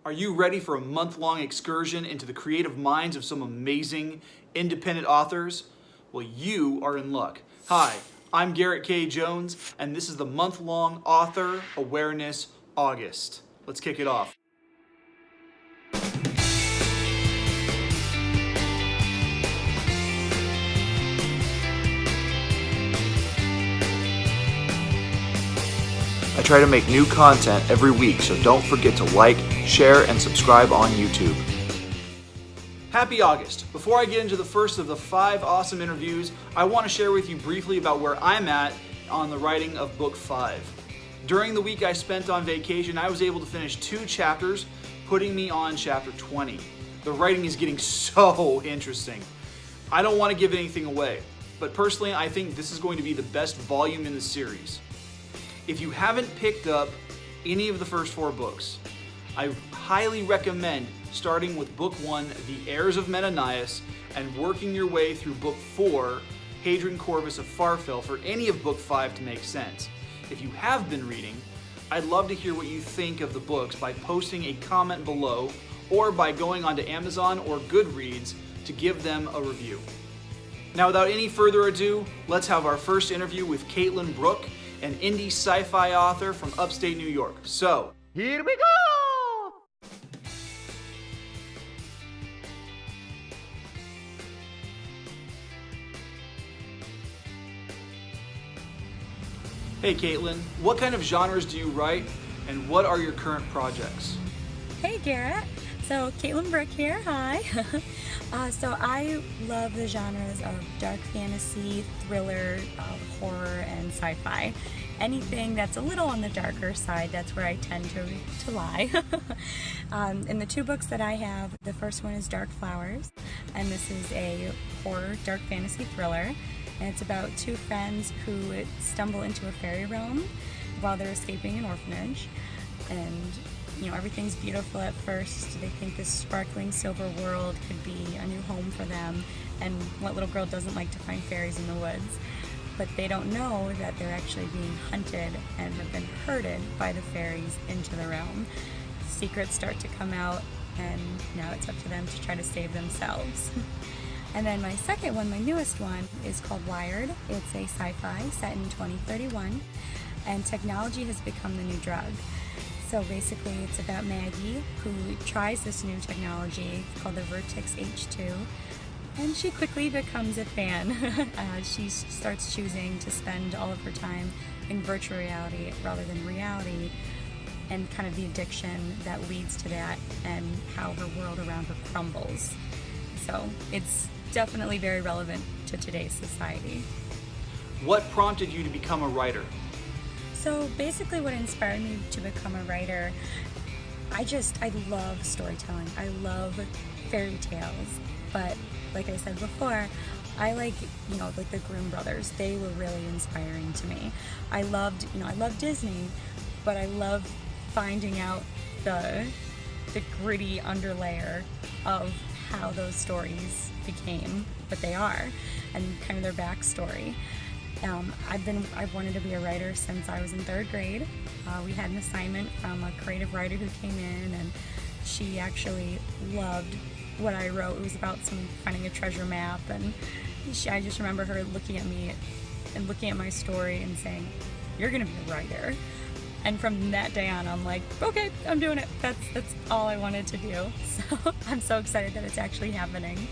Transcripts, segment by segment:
Are you ready for a month-long excursion into the creative minds of some amazing independent authors? Well, you are in luck. Hi, I'm Garrett K. Jones, and this is the month-long Author Awareness August. Let's kick it off. I try to make new content every week, so don't forget to like, share, and subscribe on YouTube. Happy August! Before I get into the first of the 5 awesome interviews, I want to share with you briefly about where I'm at on the writing of Book 5. During the week I spent on vacation, I was able to finish 2 chapters, putting me on chapter 20. The writing is getting so interesting. I don't want to give anything away, but personally I think this is going to be the best volume in the series. If you haven't picked up any of the first 4 books, I highly recommend starting with Book 1, The Heirs of Menenius, and working your way through Book 4, Hadrian Corvus of Pharfel, for any of Book 5 to make sense. If you have been reading, I'd love to hear what you think of the books by posting a comment below or by going onto Amazon or Goodreads to give them a review. Now, without any further ado, let's have our first interview with Caytlyn Brooke, an indie sci-fi author from upstate New York. So, here we go! Hey Caytlyn, what kind of genres do you write, and what are your current projects? Hey Garrett, so Caytlyn Brooke here, hi. So I love the genres of dark fantasy, thriller, horror, and sci-fi. Anything that's a little on the darker side, that's where I tend to lie. In the 2 books that I have, the first one is Dark Flowers, and this is a horror, dark fantasy thriller. And it's about 2 friends who stumble into a fairy realm while they're escaping an orphanage. And everything's beautiful at first. They think this sparkling silver world could be a new home for them, and what little girl doesn't like to find fairies in the woods? But they don't know that they're actually being hunted and have been herded by the fairies into the realm. Secrets start to come out, and now it's up to them to try to save themselves. And then my second one, my newest one, is called Wired. It's a sci-fi set in 2031, and technology has become the new drug. So basically it's about Maggie, who tries this new technology called the Vertex H2, and she quickly becomes a fan. She starts choosing to spend all of her time in virtual reality rather than reality, and kind of the addiction that leads to that and how her world around her crumbles. So it's definitely very relevant to today's society. What prompted you to become a writer? So basically what inspired me to become a writer, I love storytelling. I love fairy tales. But like I said before, I like the Grimm brothers. They were really inspiring to me. I loved Disney, but I love finding out the gritty underlayer of how those stories became what they are and kind of their backstory. I've wanted to be a writer since I was in 3rd grade. We had an assignment from a creative writer who came in, and she actually loved what I wrote. It was about finding a treasure map, and I just remember her looking at me and looking at my story and saying, "You're gonna be a writer." And from that day on, I'm like, okay, I'm doing it. That's all I wanted to do. So I'm so excited that it's actually happening.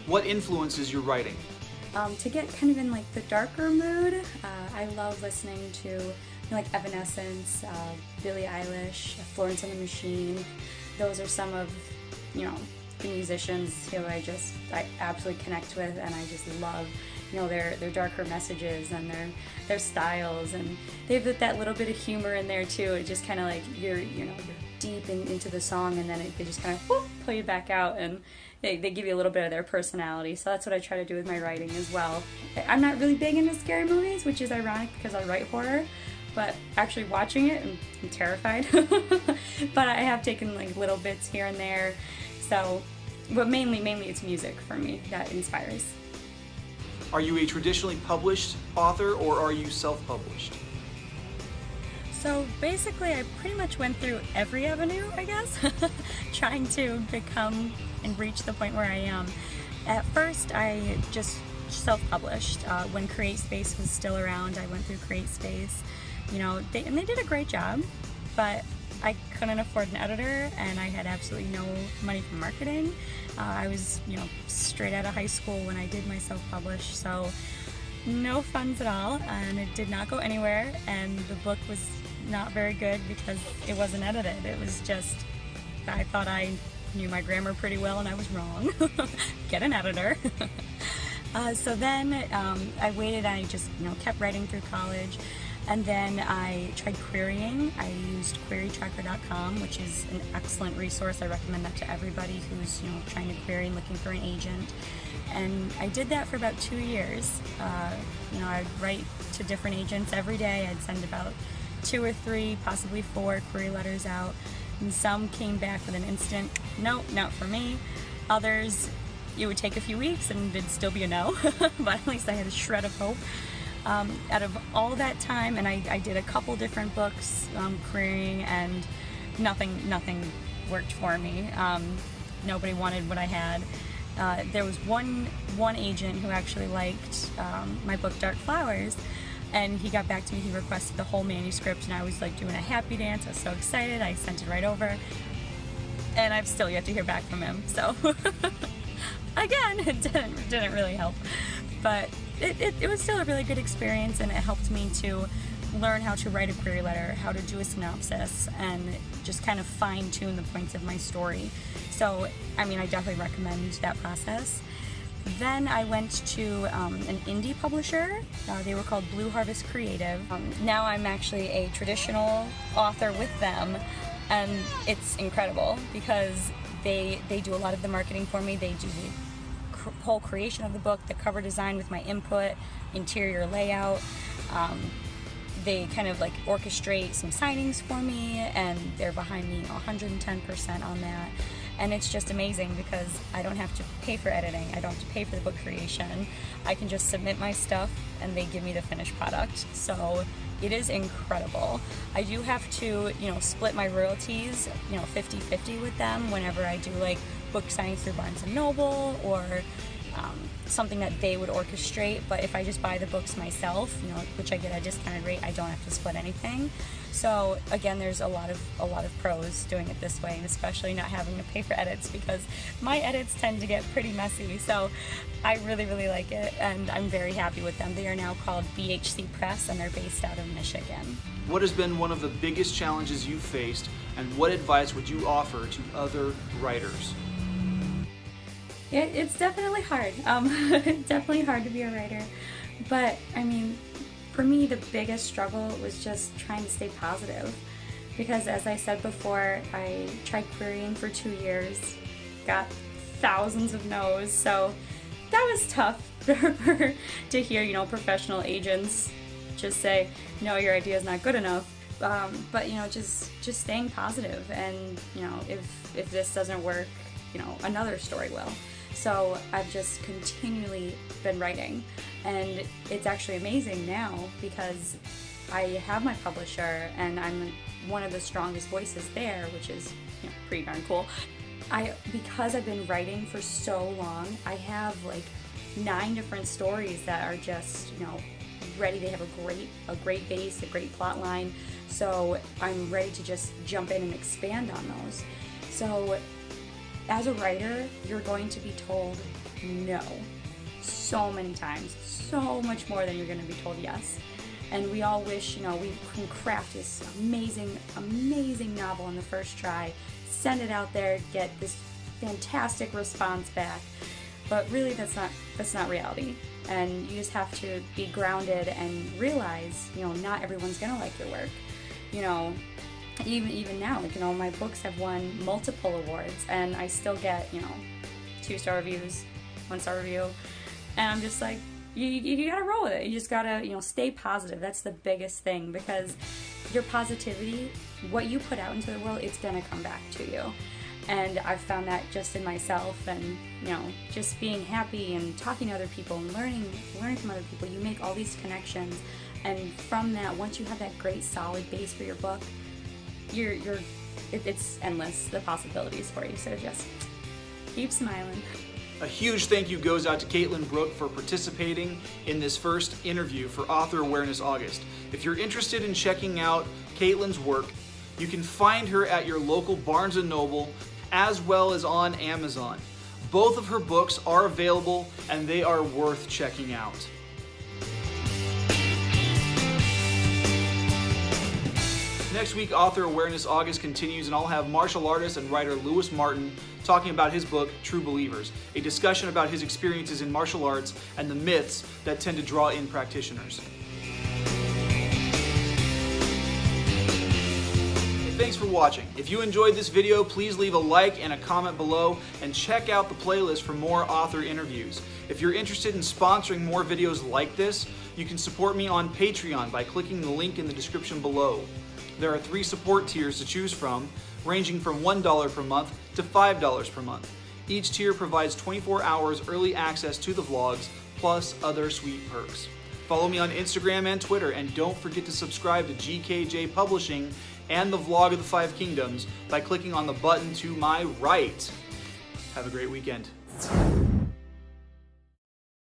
What influences your writing? To get kind of in the darker mood, I love listening to Evanescence, Billie Eilish, Florence and the Machine. Those are some of the musicians who I absolutely connect with, and I just love their darker messages and their styles, and they have that little bit of humor in there too. It just kind of you're deep into the song, and then they just kind of pull you back out, and they give you a little bit of their personality. So that's what I try to do with my writing as well. I'm not really big into scary movies, which is ironic because I write horror, but actually watching it, I'm terrified. But I have taken little bits here and there. So, but mainly it's music for me that inspires. Are you a traditionally published author, or are you self-published? So basically I pretty much went through every avenue, I guess, trying to become and reach the point where I am. At first I just self-published. When CreateSpace was still around, I went through CreateSpace. You know, they did a great job, but I couldn't afford an editor and I had absolutely no money for marketing. I was, you know, straight out of high school when I did my self-publish, so no funds at all, and it did not go anywhere, and the book was not very good because it wasn't edited. It was just, I thought I knew my grammar pretty well and I was wrong. Get an editor. So then I waited, I just, you know, kept writing through college, and then I tried querying. I used querytracker.com, which is an excellent resource. I recommend that to everybody who's, you know, trying to query and looking for an agent. And I did that for about 2 years. You know, I'd write to different agents every day. I'd send about 2 or 3, possibly 4 query letters out, and some came back with an instant, no, not for me. Others, it would take a few weeks and it'd still be a no, but at least I had a shred of hope. Out of all that time, and I did a couple different books querying, and nothing worked for me. Nobody wanted what I had. There was one agent who actually liked my book Dark Flowers, and he got back to me. He requested the whole manuscript, and I was like doing a happy dance. I was so excited. I sent it right over, and I've still yet to hear back from him. So again, it didn't really help, but it was still a really good experience, and it helped me to learn how to write a query letter, how to do a synopsis, and just kind of fine-tune the points of my story. So, I mean, I definitely recommend that process. Then I went to an indie publisher. They were called Blue Harvest Creative. Now I'm actually a traditional author with them, and it's incredible because they do a lot of the marketing for me. They do the whole creation of the book, the cover design with my input, interior layout. They kind of like orchestrate some signings for me, and they're behind me 110% on that. And it's just amazing because I don't have to pay for editing, I don't have to pay for the book creation. I can just submit my stuff and they give me the finished product. So it is incredible. I do have to, you know, split my royalties, you know, 50-50 with them whenever I do like book signings through Barnes & Noble or something that they would orchestrate. But if I just buy the books myself, you know, which I get a discounted rate, I don't have to split anything. So again, there's a lot of pros doing it this way, and especially not having to pay for edits, because my edits tend to get pretty messy. So I really like it, and I'm very happy with them. They are now called BHC Press, and they're based out of Michigan. What has been one of the biggest challenges you faced, and what advice would you offer to other writers? It's definitely hard. Definitely hard to be a writer. But, I mean, for me, the biggest struggle was just trying to stay positive. Because, as I said before, I tried querying for 2 years, got thousands of no's, so that was tough to hear, you know, professional agents just say, no, your idea is not good enough. But, you know, just staying positive, and, you know, if this doesn't work, you know, another story will. So I've just continually been writing, and it's actually amazing now because I have my publisher and I'm one of the strongest voices there, which is, you know, pretty darn cool. Because I've been writing for so long, I have like 9 different stories that are just, you know, ready. They have a great base, a great plot line, so I'm ready to just jump in and expand on those. So as a writer, you're going to be told no so many times, so much more than you're going to be told yes. And we all wish, you know, we can craft this amazing novel on the first try, send it out there, get this fantastic response back. But really, that's not reality. And you just have to be grounded and realize, you know, not everyone's going to like your work. You know, even now, like, you know, my books have won multiple awards, and I still get, you know, 2-star reviews, 1-star review, and I'm just like, you gotta roll with it. You just gotta, you know, stay positive. That's the biggest thing, because your positivity, what you put out into the world, it's gonna come back to you. And I've found that just in myself, and, you know, just being happy and talking to other people and learning from other people. You make all these connections, And from that, once you have that great solid base for your book, it's endless, the possibilities for you. So just keep smiling. A huge thank you goes out to Caytlyn Brooke for participating in this first interview for Author Awareness August. If you're interested in checking out Caytlyn's work, you can find her at your local Barnes & Noble as well as on Amazon. Both of her books are available and they are worth checking out. Next week, Author Awareness August continues, and I'll have martial artist and writer Lewis Martin talking about his book, True Believers, a discussion about his experiences in martial arts and the myths that tend to draw in practitioners. Thanks for watching. If you enjoyed this video, please leave a like and a comment below, and check out the playlist for more author interviews. If you're interested in sponsoring more videos like this, you can support me on Patreon by clicking the link in the description below. There are 3 support tiers to choose from, ranging from $1 per month to $5 per month. Each tier provides 24 hours early access to the vlogs, plus other sweet perks. Follow me on Instagram and Twitter, and don't forget to subscribe to GKJ Publishing and the Vlog of the 5 Kingdoms by clicking on the button to my right. Have a great weekend.